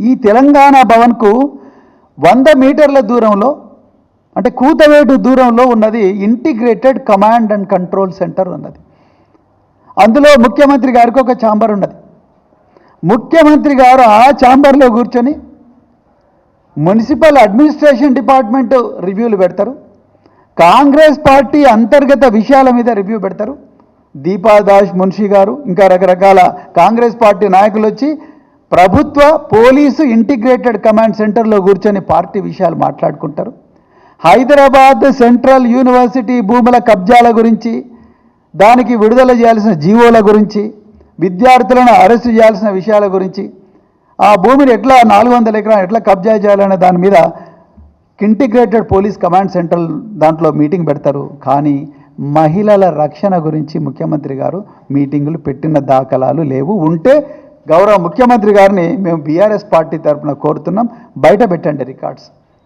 ఈ తెలంగాణ భవన్కు 100 మీటర్ల దూరంలో అంటే కూతవేటు దూరంలో ఉన్నది integrated command and control centre ఉన్నది. అందులో ముఖ్యమంత్రి గారికి ఒక ఛాంబర్ ఉన్నది. ముఖ్యమంత్రి గారు ఆ ఛాంబర్లో కూర్చొని మున్సిపల్ అడ్మినిస్ట్రేషన్ డిపార్ట్మెంట్ రివ్యూలు పెడతారు, కాంగ్రెస్ పార్టీ అంతర్గత విషయాల మీద రివ్యూ పెడతారు. దీపాదాస్ మున్షి గారు ఇంకా రకరకాల కాంగ్రెస్ పార్టీ నాయకులు వచ్చి ప్రభుత్వ పోలీసు ఇంటిగ్రేటెడ్ కమాండ్ సెంటర్లో కూర్చొని పార్టీ విషయాలు మాట్లాడుకుంటారు. హైదరాబాద్ సెంట్రల్ యూనివర్సిటీ భూముల కబ్జాల గురించి, దానికి విడుదల చేయాల్సిన జీవోల గురించి, విద్యార్థులను అరెస్టు చేయాల్సిన విషయాల గురించి, ఆ భూమిని ఎట్లా 400 ఎకరాలు ఎట్లా కబ్జా చేయాలనే దాని మీద ఇంటిగ్రేటెడ్ పోలీస్ కమాండ్ సెంటర్ దాంట్లో మీటింగ్ పెడతారు. కానీ మహిళల రక్షణ గురించి ముఖ్యమంత్రి గారు మీటింగులు పెట్టిన దాఖలాలు లేవు. ఉంటే గౌరవ ముఖ్యమంత్రి గారిని మేము బీఆర్ఎస్ పార్టీ తరఫున కోరుతున్నాం, బయట పెట్టండి రికార్డ్స్.